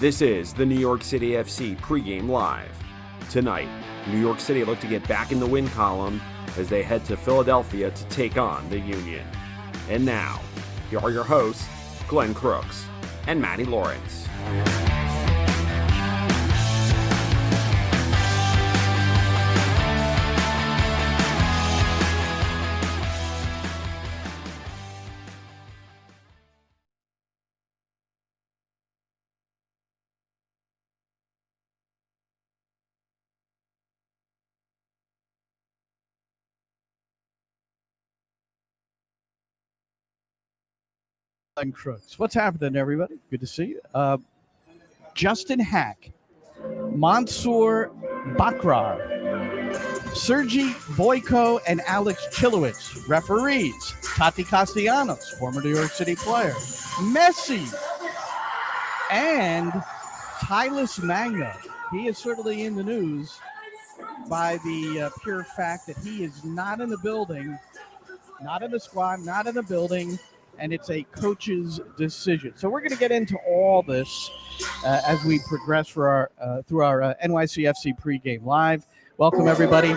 This is the New York City FC Pregame Live. Tonight, New York City look to get back in the win column as they head to Philadelphia to take on the Union. And now, here are your hosts, Glenn Crooks and Matty Lawrence. And Crooks. What's happening, everybody? Good to see you. Justin Hack, Mansour Bakrar, Sergi Boyko, and Alex Chilowicz. Referees, Tati Castellanos, former New York City player, Messi, and Tylus Magno. He is certainly in the news by the pure fact that he is not in the building, not in the squad, not in the building, and it's a coach's decision. So we're going to get into all this as we progress through our NYCFC pregame live. Welcome, everybody.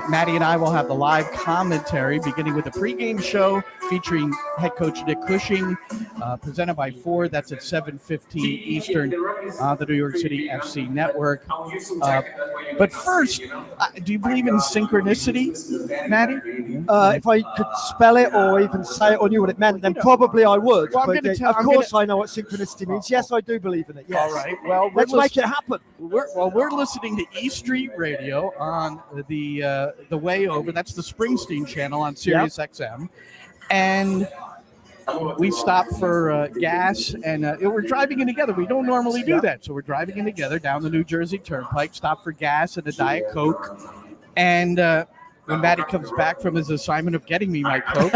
Matty and I will have the live commentary beginning with the pregame show featuring head coach Nick Cushing, presented by Ford. That's at 7:15 Eastern on the New York City FC network. But first, do you believe in synchronicity, Matty? If I could spell it or even say it or knew what it meant, then probably I would. Well, I know what synchronicity means. Yes, I do believe in it. Yes. All right. Well, let's make it happen. We're listening to E Street Radio on the way over. That's the Springsteen channel on Sirius XM, and we stopped for gas, and we're driving in together. We don't normally do that, so we're driving in together down the New Jersey Turnpike. Stop for gas and a Diet Coke, and when Matty comes back from his assignment of getting me my Coke,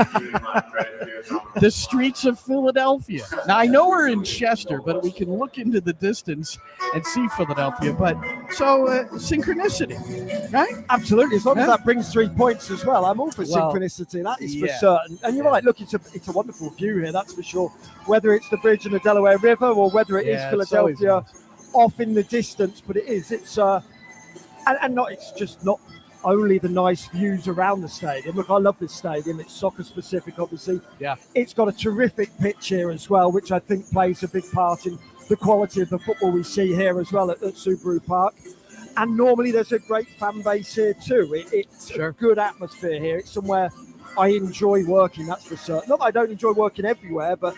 the streets of Philadelphia. Now, I know we're in Chester, but we can look into the distance and see Philadelphia. But so synchronicity, right? Absolutely. As long as that brings 3 points as well. I'm all for synchronicity. That is for certain. And you're right. Look, it's a wonderful view here. That's for sure. Whether it's the bridge and the Delaware River or whether it is Philadelphia off in the distance, but it is. It's it's just not only the nice views around the stadium. Look, I love this stadium. It's soccer specific, obviously. Yeah. It's got a terrific pitch here as well, which I think plays a big part in the quality of the football we see here as well at Subaru Park. And normally there's a great fan base here too. It's a good atmosphere here. It's somewhere I enjoy working, that's for certain. Not that I don't enjoy working everywhere, but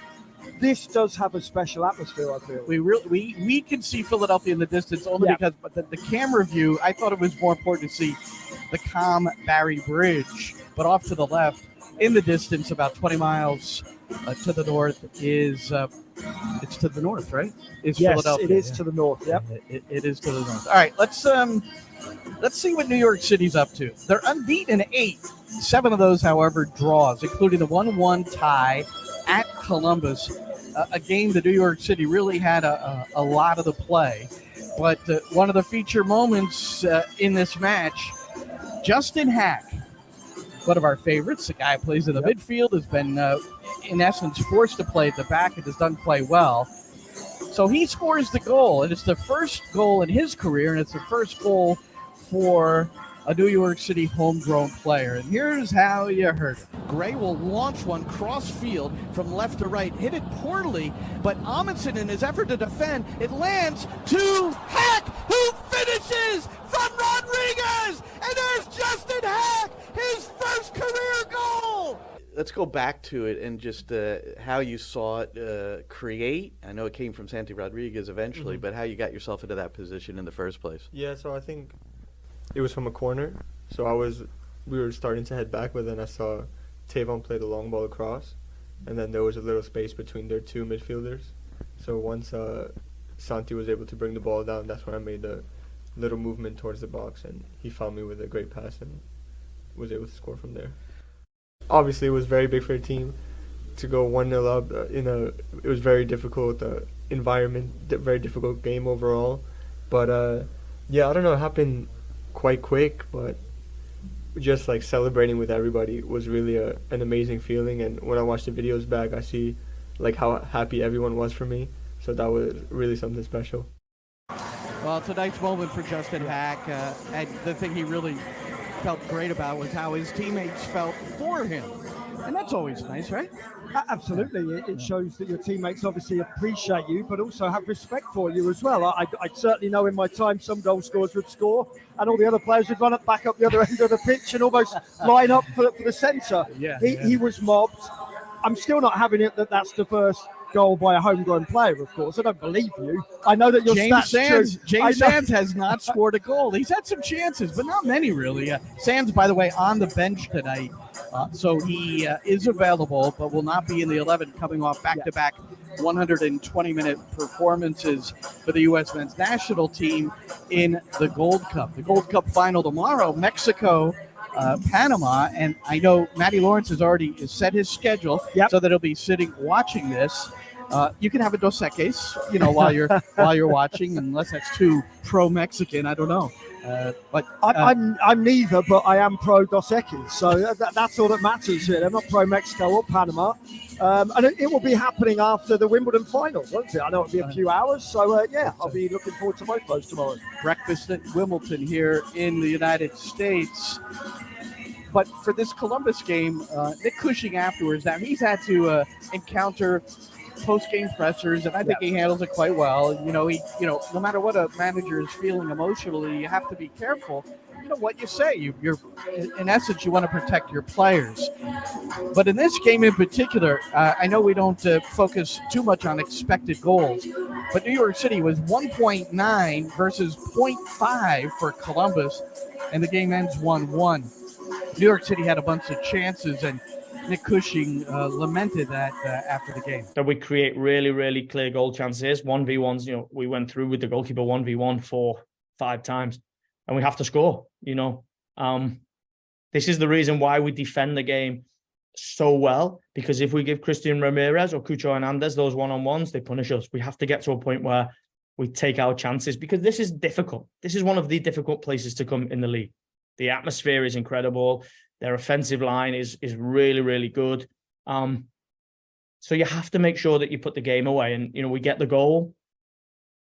this does have a special atmosphere, I feel. We can see Philadelphia in the distance only because the camera view, I thought it was more important to see the calm Barry Bridge, but off to the left in the distance about 20 miles to the north is it's to the north, right? Yes, Philadelphia. It is to the north. Yep. It is to the north. All right, let's see what New York City's up to. They're unbeaten in 8. 7 of those, however, draws, including the 1-1 tie at Columbus, a game that New York City really had a lot of the play. But one of the feature moments in this match, Justin Hack, one of our favorites, the guy who plays in the midfield, has been, in essence, forced to play at the back and has done quite well. So he scores the goal, and it's the first goal in his career, and it's the first goal for a New York City homegrown player. And here's how you heard it. Gray will launch one cross field from left to right, hit it poorly, but Amundsen, in his effort to defend, it lands to Hack, who finishes from Rodriguez, and there's Justin Hack, his first career goal. Let's go back to it and just how you saw it create. I know it came from Santi Rodriguez eventually, but how you got yourself into that position in the first place. Yeah, so I think it was from a corner. So we were starting to head back, but then I saw Tavon play the long ball across, and then there was a little space between their two midfielders. So once Santi was able to bring the ball down, that's when I made the little movement towards the box, and he found me with a great pass and was able to score from there. Obviously, it was very big for the team to go 1-0 up. It was very difficult environment, very difficult game overall. But I don't know, it happened quite quick, but just like celebrating with everybody was really an amazing feeling. And when I watch the videos back, I see like how happy everyone was for me. So that was really something special. Well, it's a nice moment for Justin Hack. And the thing he really felt great about was how his teammates felt for him. And that's always nice, right? Absolutely. It shows that your teammates obviously appreciate you, but also have respect for you as well. I certainly know in my time some goal scorers would score and all the other players would run up back up the other end of the pitch and almost line up for the centre. He was mobbed. I'm still not having it that's the first goal by a homegrown player, of course. I don't believe you. I know that your James Sands has not scored a goal. He's had some chances, but not many, really. Sands, by the way, on the bench tonight. So he is available, but will not be in the 11, coming off back-to-back 120-minute performances for the U.S. men's national team in the Gold Cup. The Gold Cup final tomorrow, Mexico, Panama, and I know Matty Lawrence has already set his schedule so that he'll be sitting watching this. You can have a Dos Equis, while you're watching, unless that's too pro-Mexican. I don't know. But I'm neither, but I am pro Dos Equis, so that's all that matters here. I'm not pro Mexico or Panama, and it will be happening after the Wimbledon final, won't it? I know it'll be a few hours, so I'll be looking forward to both those tomorrow. Breakfast at Wimbledon here in the United States. But for this Columbus game, Nick Cushing afterwards, now he's had to encounter post-game pressers, and I think he handles it quite well. No matter what a manager is feeling emotionally, you have to be careful. What you say. You're in essence, you want to protect your players. But in this game in particular, I know we don't focus too much on expected goals, but New York City was 1.9 versus 0.5 for Columbus, and the game ends 1-1. New York City had a bunch of chances, and Nick Cushing lamented that after the game. That we create really, really clear goal chances. 1v1s, we went through with the goalkeeper 1v1 4-5 times, and we have to score, This is the reason why we defend the game so well, because if we give Christian Ramirez or Cucho Hernandez those one-on-ones, they punish us. We have to get to a point where we take our chances, because this is difficult. This is one of the difficult places to come in the league. The atmosphere is incredible. Their offensive line is really, really good. So you have to make sure that you put the game away. And, we get the goal.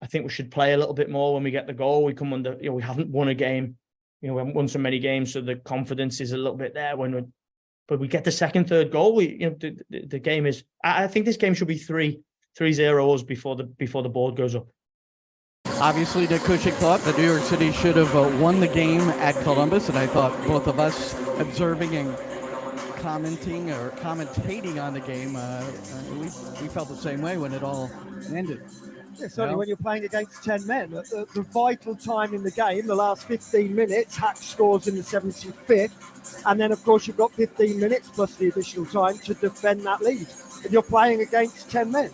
I think we should play a little bit more when we get the goal. We come under, we haven't won a game. We haven't won so many games, so the confidence is a little bit there. But we get the second, third goal. The game is, I think this game should be 3-0 before the board goes up. Obviously, Nick Cushing thought that New York City should have won the game at Columbus, and I thought both of us observing and commenting or commentating on the game, we felt the same way when it all ended. Yeah, certainly when you're playing against 10 men. The vital time in the game, the last 15 minutes, Hack scores in the 75th, and then, of course, you've got 15 minutes plus the additional time to defend that lead. And you're playing against 10 men.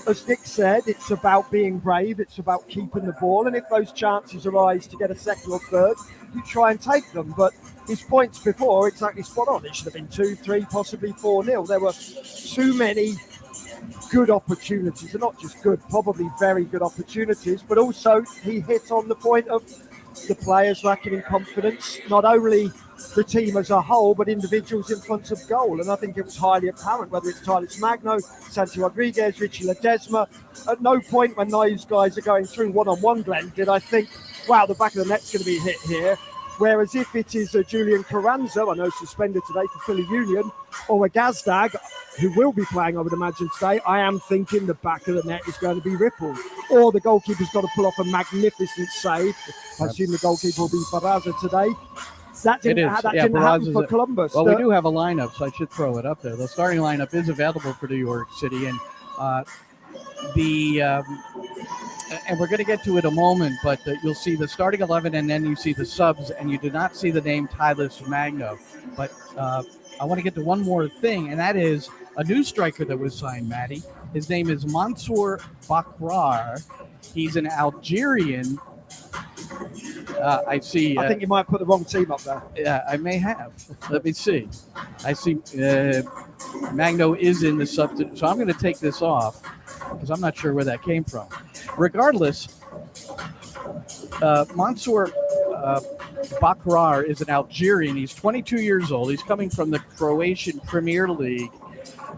As Nick said, it's about being brave, it's about keeping the ball, and if those chances arise to get a second or third, you try and take them. But his points before, exactly spot on. It should have been 2-3, possibly 4-0. There were too many good opportunities, and not just good, probably very good opportunities, but also he hit on the point of the players lacking in confidence, not only the team as a whole, but individuals in front of goal. And I think it was highly apparent, whether it's Tyler Magno, Santi Rodriguez, Richie Ledesma. At no point when those guys are going through one-on-one, Glenn, did I think, wow, the back of the net's going to be hit here. Whereas if it is a Julian Carranza, I know suspended today for Philly Union, or a Gazdag, who will be playing, I would imagine, today, I am thinking the back of the net is going to be rippled. Or the goalkeeper's got to pull off a magnificent save. I assume the goalkeeper will be Barraza today. That didn't happen for Columbus. Well, we do have a lineup, so I should throw it up there. The starting lineup is available for New York City, and and we're going to get to it in a moment, but you'll see the starting 11, and then you see the subs, and you do not see the name Tyler Magno. But I want to get to one more thing, and that is a new striker that was signed, Matty. His name is Mansour Bakrar. He's an Algerian. I see. I think you might put the wrong team up there. Yeah, I may have. Let me see. I see Magno is in the substitute, so I'm going to take this off because I'm not sure where that came from. Regardless, Mansour Bakrar is an Algerian. He's 22 years old. He's coming from the Croatian Premier League,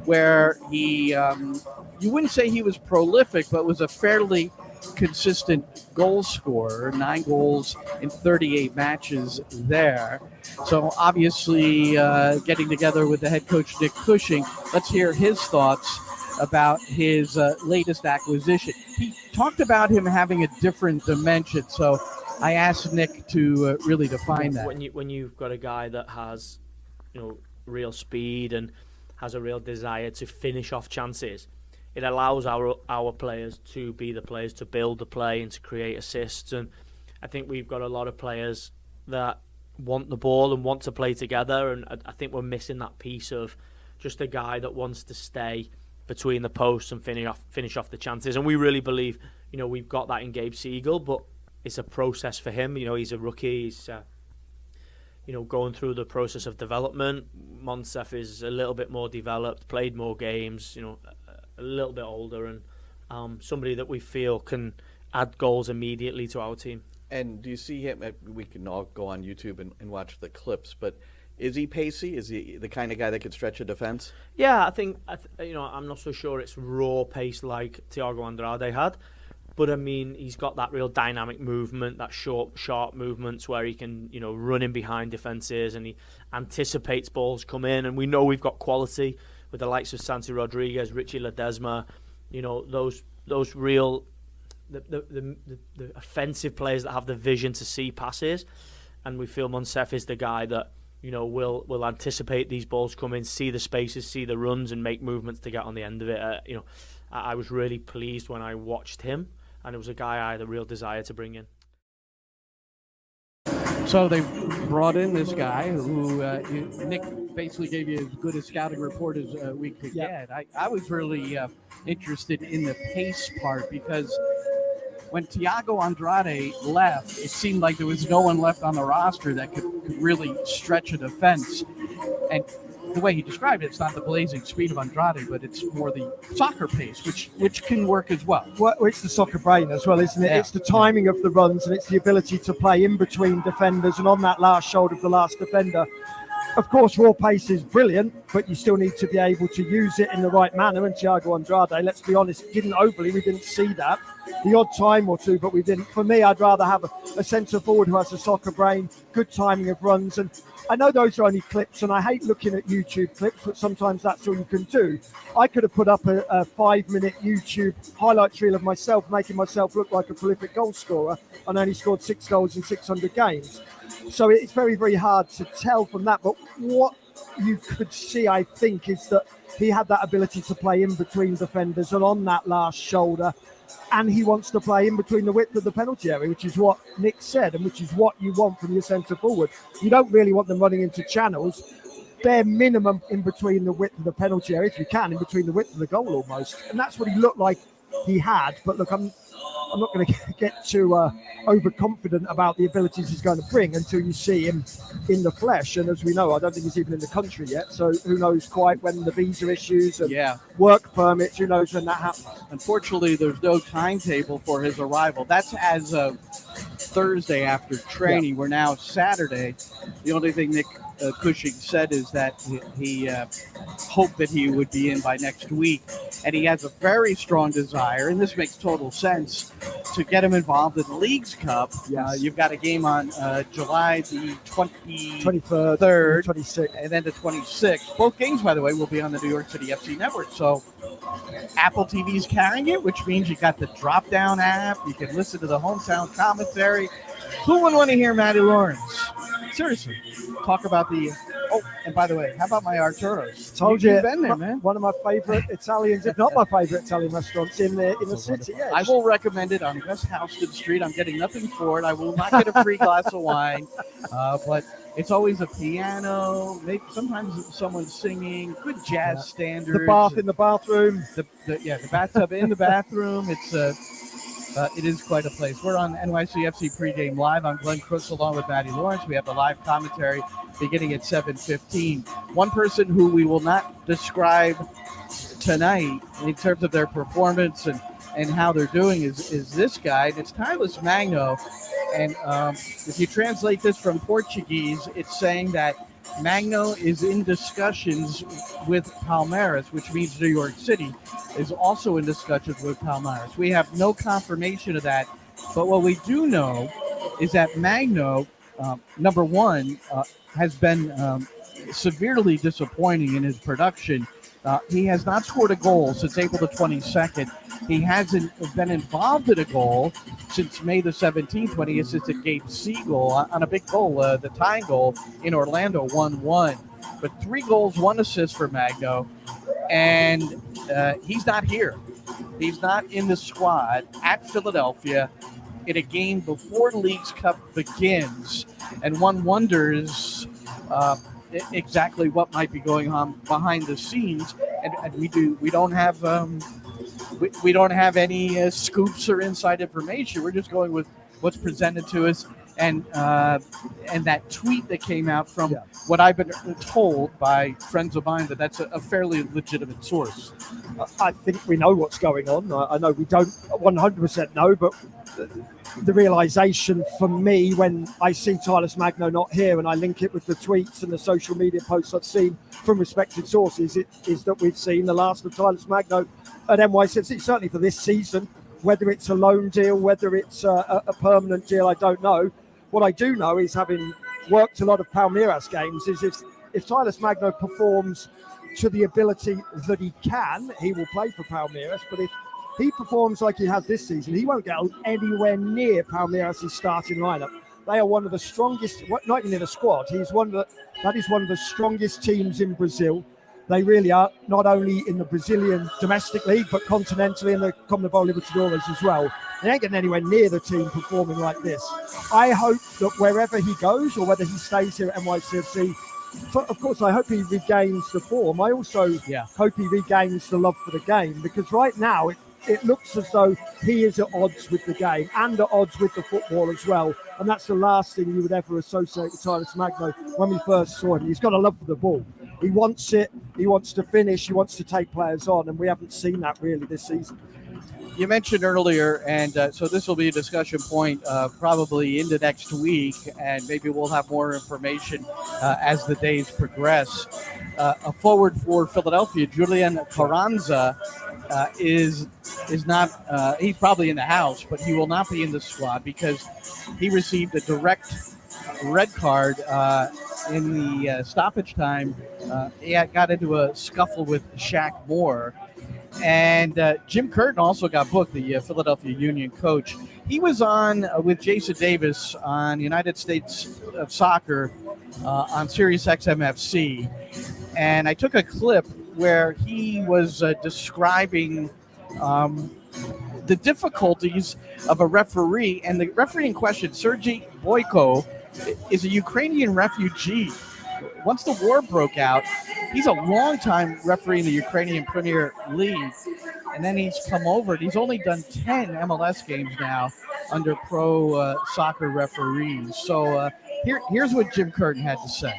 where he, you wouldn't say he was prolific, but was a fairly consistent goal scorer, 9 goals in 38 matches there. So obviously getting together with the head coach, Nick Cushing, let's hear his thoughts about his latest acquisition. He talked about him having a different dimension, so I asked Nick to really define that. When you've got a guy that has, real speed and has a real desire to finish off chances, it allows our players to be the players to build the play and to create assists. And I think we've got a lot of players that want the ball and want to play together, and I think we're missing that piece of just a guy that wants to stay between the posts and finish off the chances. And we really believe, we've got that in Gabe Siegel, but it's a process for him. He's a rookie. He's going through the process of development. Monsef is a little bit more developed, played more games, a little bit older, and somebody that we feel can add goals immediately to our team. And do you see him? We can all go on YouTube and watch the clips, but is he pacey? Is he the kind of guy that could stretch a defense? Yeah, I think I'm not so sure it's raw pace like Thiago Andrade had, but I mean he's got that real dynamic movement, that short, sharp movements where he can run in behind defenses, and he anticipates balls come in. And we know we've got quality with the likes of Santi Rodriguez, Richie Ledesma, those real the offensive players that have the vision to see passes, and we feel Monsef is the guy that will anticipate these balls coming, see the spaces, see the runs, and make movements to get on the end of it. I was really pleased when I watched him, and it was a guy I had a real desire to bring in. So they brought in this guy who Nick basically gave you as good a scouting report as we could get. I was really interested in the pace part, because when Thiago Andrade left, it seemed like there was no one left on the roster that could really stretch a defense. And the way he described it, it's not the blazing speed of Andrade, but it's more the soccer pace, which can work as well. Well, it's the soccer brain as well, isn't it? Yeah. It's the timing of the runs, and it's the ability to play in between defenders and on that last shoulder of the last defender. Of course, raw pace is brilliant, but you still need to be able to use it in the right manner. And Thiago Andrade, let's be honest, we didn't see that. The odd time or two, but we didn't. For me, I'd rather have a centre forward who has a soccer brain, good timing of runs. And I know those are only clips, and I hate looking at YouTube clips, but sometimes that's all you can do. I could have put up a 5-minute YouTube highlight reel of myself, making myself look like a prolific goal scorer, and only scored 6 goals in 600 games. So it's very, very hard to tell from that. But what you could see, I think, is that he had that ability to play in between defenders and on that last shoulder. And he wants to play in between the width of the penalty area, which is what Nick said, and which is what you want from your centre forward. You don't really want them running into channels. Bare minimum in between the width of the penalty area, if you can, in between the width of the goal almost. And that's what he looked like he had. But look, I'm not going to get too overconfident about the abilities he's going to bring until you see him in the flesh. And as we know, I don't think he's even in the country yet. So who knows quite when the visa issues and work permits, who knows when that happens. Unfortunately, there's no timetable for his arrival. That's as of Thursday after training. We're now Saturday. The only thing Nick Cushing said is that he hoped that he would be in by next week. And he has a very strong desire, and this makes total sense, to get him involved in the Leagues Cup. Yes. You've got a game on July the 23rd, 26th, and then the 26th. Both games, by the way, will be on the New York City FC network. So Apple TV's carrying it, which means you got the drop-down app. You can listen to the hometown commentary. Who would want to hear Matty Lawrence? Seriously, talk about the. Oh, and by the way, how about my Arturo's? Told you, You've been there, man. One of my favorite Italians, if not my favorite Italian restaurants in the city. Yeah, I will recommend it on West Houston Street. I'm getting nothing for it. I will not get a free glass of wine, but it's always a piano. Maybe sometimes someone's singing. Good jazz standards. The bath in the bathroom. The bathtub in the bathroom. It is quite a place. We're on NYCFC Pregame Live. I'm Glenn Crooks along with Matty Lawrence. We have the live commentary beginning at 7:15. One person who we will not describe tonight in terms of their performance and how they're doing is this guy. And it's Carlos Magno. And if you translate this from Portuguese, it's saying that Magno is in discussions with Palmeiras, which means New York City is also in discussions with Palmeiras. We have no confirmation of that, but what we do know is that Magno, number one, has been severely disappointing in his production. He has not scored a goal since April the 22nd. He hasn't been involved in a goal since May the 17th when he assisted Gabe Siegel on a big goal, the tying goal in Orlando, 1-1. But 3 goals, 1 assist for Magno, and he's not here. He's not in the squad at Philadelphia in a game before Leagues Cup begins, and one wonders exactly what might be going on behind the scenes, and we don't have any scoops or inside information. We're just going with what's presented to us, and that tweet that came out from what I've been told by friends of mine that's a fairly legitimate source. I think we know what's going on. I know we don't 100% know, but the realization for me when I see Tylus Magno not here and I link it with the tweets and the social media posts I've seen from respected sources is that we've seen the last of Tylus Magno at NYCFC, certainly for this season. Whether it's a loan deal, whether it's a permanent deal, I don't know. What I do know is, having worked a lot of Palmeiras games, is if Tylus Magno performs to the ability that he can, he will play for Palmeiras. But if he performs like he has this season, he won't get anywhere near Palmeiras' starting lineup. They are one of the strongest, not even in a squad. That is one of the strongest teams in Brazil. They really are, not only in the Brazilian domestic league, but continentally in the Comebol Libertadores as well. They ain't getting anywhere near the team performing like this. I hope that wherever he goes, or whether he stays here at NYCFC, of course, I hope he regains the form. I also hope he regains the love for the game, because right now it looks as though he is at odds with the game and at odds with the football as well. And that's the last thing you would ever associate with Tylus Magno when we first saw him. He's got a love for the ball. He wants it. He wants to finish. He wants to take players on. And we haven't seen that really this season. You mentioned earlier, and so this will be a discussion point probably into next week, and maybe we'll have more information as the days progress. A forward for Philadelphia, Julian Carranza, is not. He's probably in the house, but he will not be in the squad because he received a direct red card in the stoppage time. He got into a scuffle with Shaq Moore. And Jim Curtin also got booked, the Philadelphia Union coach. He was on with Jason Davis on United States of Soccer on Sirius XMFC. And I took a clip where he was describing the difficulties of a referee. And the referee in question, Sergei Boyko, is a Ukrainian refugee. Once the war broke out, he's a long-time referee in the Ukrainian Premier League, and then he's come over, and he's only done 10 MLS games now under pro soccer referees. So here's what Jim Curtin had to say.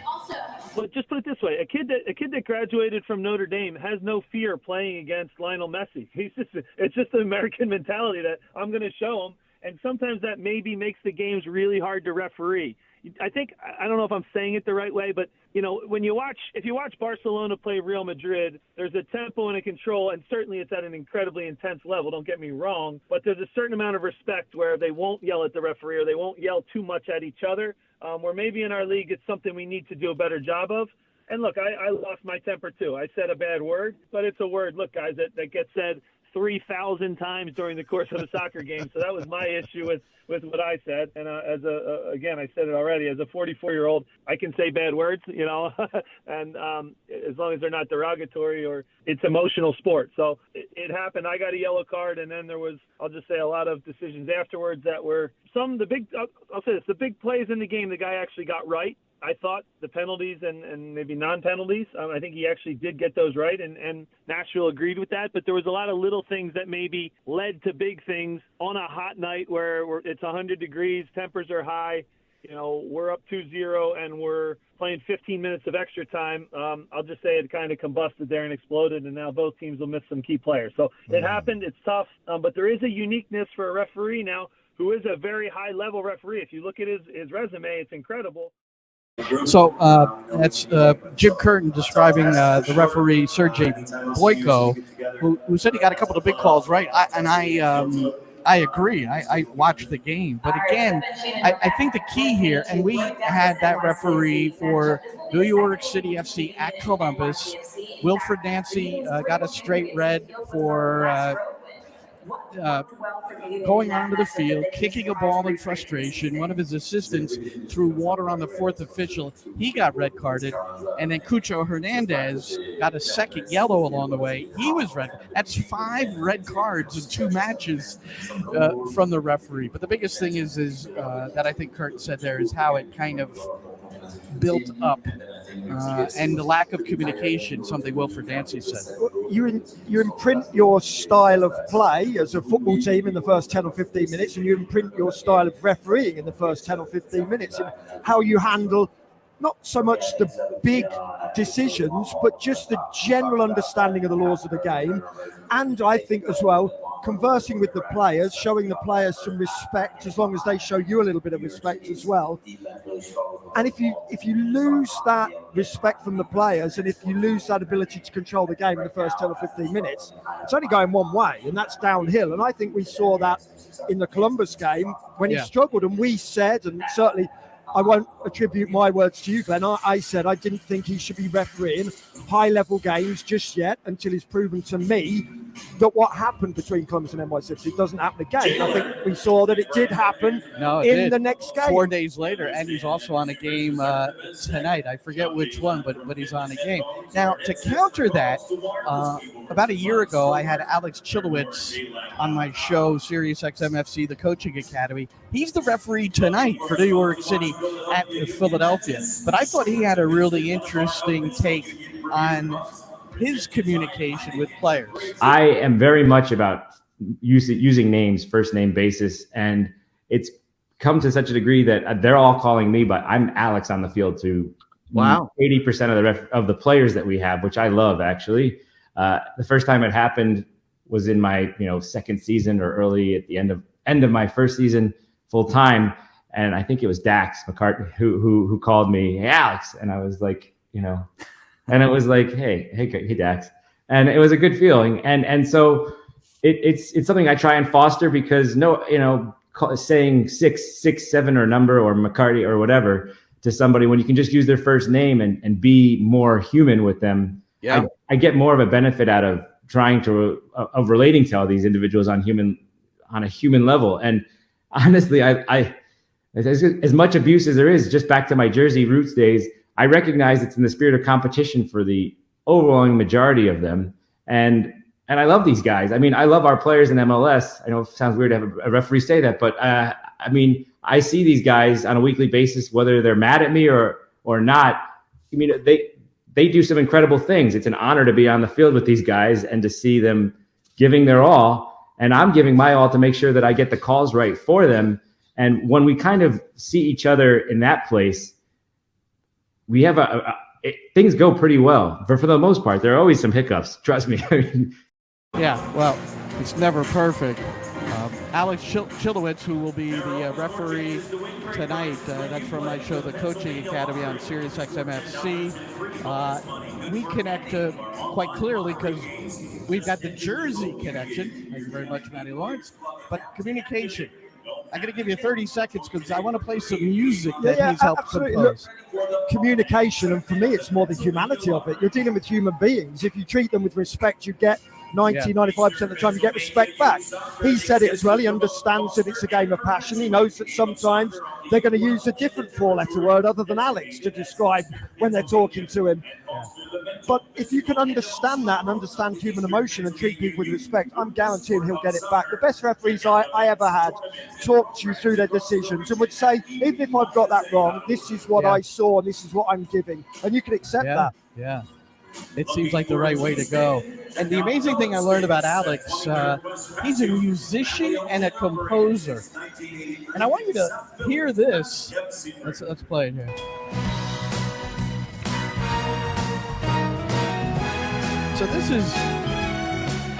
Well, just put it this way: a kid that graduated from Notre Dame has no fear playing against Lionel Messi. It's just an American mentality that I'm going to show him, and sometimes that maybe makes the games really hard to referee. I don't know if I'm saying it the right way, but if you watch Barcelona play Real Madrid, there's a tempo and a control, and certainly it's at an incredibly intense level. Don't get me wrong, but there's a certain amount of respect where they won't yell at the referee or they won't yell too much at each other. Where maybe in our league it's something we need to do a better job of. And look, I lost my temper too. I said a bad word, but it's a word, look, guys, that gets said 3,000 times during the course of a soccer game. So that was my issue with what I said. And again, I said it already, as a 44-year-old, I can say bad words, and as long as they're not derogatory or it's emotional sport. So it happened. I got a yellow card, and then there was, I'll just say, a lot of decisions afterwards that were the big plays in the game the guy actually got right. I thought the penalties and maybe non-penalties, I think he actually did get those right, and Nashville agreed with that. But there was a lot of little things that maybe led to big things on a hot night where it's 100 degrees, tempers are high, we're up 2-0, and we're playing 15 minutes of extra time. I'll just say it kind of combusted there and exploded, and now both teams will miss some key players. So it happened. It's tough, but there is a uniqueness for a referee now who is a very high-level referee. If you look at his resume, it's incredible. So that's Jim Curtin describing the referee Sergei Boyko, who said he got a couple of big calls right. I agree. I watched the game, but again, I think the key here, and we had that referee for New York City FC at Columbus. Wilfred Nancy got a straight red for going onto the field, kicking a ball in frustration. One of his assistants threw water on the fourth official. He got red carded. And then Cucho Hernandez got a second yellow along the way. He was red. That's 5 red cards in 2 matches from the referee. But the biggest thing is that I think Kurt said there is how it kind of built up. And the lack of communication, something Wilfred Nancy said. You imprint your style of play as a football team in the first 10 or 15 minutes, and you imprint your style of refereeing in the first 10 or 15 minutes, and how you handle not so much the big decisions, but just the general understanding of the laws of the game. And I think as well, conversing with the players, showing the players some respect, as long as they show you a little bit of respect as well. And if you lose that respect from the players, and if you lose that ability to control the game in the first 10 or 15 minutes, it's only going one way, and that's downhill. And I think we saw that in the Columbus game when he struggled, and we said, and certainly I won't attribute my words to you, Glenn. I said I didn't think he should be refereeing high-level games just yet until he's proven to me that what happened between Columbus and NYCFC doesn't happen again. I think we saw that it did happen the next game. 4 days later, and he's also on a game tonight. I forget which one, but he's on a game. Now, to counter that, about a year ago, I had Alex Chilowitz on my show, Sirius XMFC, the Coaching Academy. He's the referee tonight for New York City at Philadelphia. But I thought he had a really interesting take on his communication with players. I am very much about using names, first name basis, and it's come to such a degree that they're all calling me, but I'm Alex on the field to 80% of the players that we have, which I love actually. The first time it happened was in my second season, or early at the end of my first season full time, and I think it was Dax McCartney who called me, "Hey Alex," and I was like, and it was like, hey Dax, and it was a good feeling, and so it's something I try and foster, because saying 667 or number or McCartney or whatever to somebody when you can just use their first name and be more human with them. Yeah, I get more of a benefit out of trying to of relating to all these individuals on a human level. And honestly, I as much abuse as there is, just back to my Jersey roots days, I recognize it's in the spirit of competition for the overwhelming majority of them. And I love these guys. I mean, I love our players in MLS. I know it sounds weird to have a referee say that, but I mean, I see these guys on a weekly basis, whether they're mad at me or not. I mean, they do some incredible things. It's an honor to be on the field with these guys and to see them giving their all. And I'm giving my all to make sure that I get the calls right for them. And when we kind of see each other in that place, we have things go pretty well. But for the most part, there are always some hiccups. Trust me. Yeah, well, it's never perfect. Alex Chilowitz, who will be the referee tonight, that's from my show, The Coaching Academy on Sirius XMFC. We connect quite clearly because we've got the Jersey connection. Thank you very much, Matty Lawrence. But communication. I'm going to give you 30 seconds because I want to play some music that he's helped compose. Look, communication, and for me, it's more the humanity of it. You're dealing with human beings. If you treat them with respect, you get 95% of the time you get respect back. He said it as well. He understands that it's a game of passion. He knows that sometimes they're going to use a different 4-letter word other than Alex to describe when they're talking to him. But if you can understand that and understand human emotion and treat people with respect, I'm guaranteeing he'll get it back. The best referees I ever had talked you through their decisions and would say, even if I've got that wrong, this is what I saw and this is what I'm giving. And you can accept that. Yeah. It seems like the right way to go. And the amazing thing I learned about Alex, he's a musician and a composer. And I want you to hear this. Let's play it here. So this is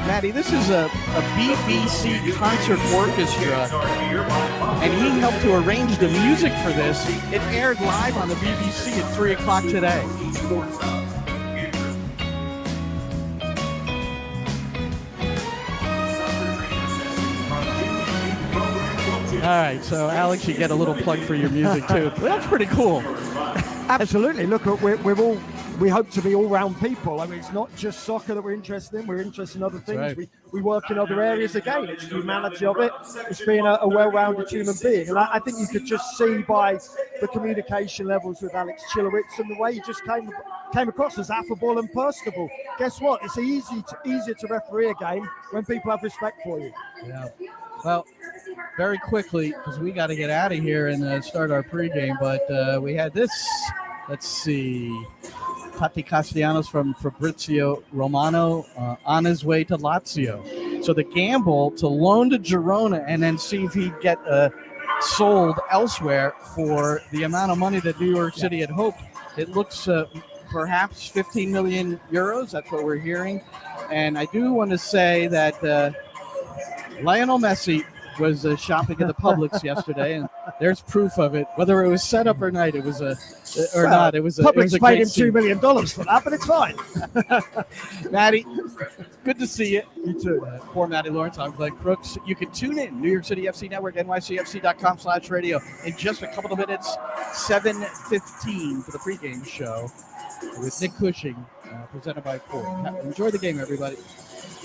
Matty, this is a BBC concert orchestra, and he helped to arrange the music for this. It aired live on the BBC at 3 o'clock today. All right, so Alex, you get a little plug for your music too. Well, that's pretty cool. Absolutely. Look, we hope to be all-round people. I mean, it's not just soccer that we're interested in. We're interested in other things. Right. We work in other areas again. It's the humanity of it. It's being a well-rounded human being. And I think you could just see by the communication levels with Alex Chilowitz and the way he just came across as affable and personable. Guess what? It's easier to referee a game when people have respect for you. Yeah. Well, very quickly, because we got to get out of here and start our pregame, but we had this. Let's see. Tati Castellanos from Fabrizio Romano on his way to Lazio. So the gamble to loan to Girona and then see if he'd get sold elsewhere for the amount of money that New York City had hoped. It looks perhaps 15 million euros. That's what we're hearing. And I do want to say that Lionel Messi was shopping at the Publix yesterday, and there's proof of it. Whether it was set up or not, it was not. It was a Publix paid him scene. $2 million for that, but it's fine. Matty, good to see you. You too. For Matty Lawrence, I'm Glenn Crooks. You can tune in New York City FC Network, NYCFC.com/radio. In just a couple of minutes, 7:15 for the pregame show with Nick Cushing, presented by Ford. Enjoy the game, everybody.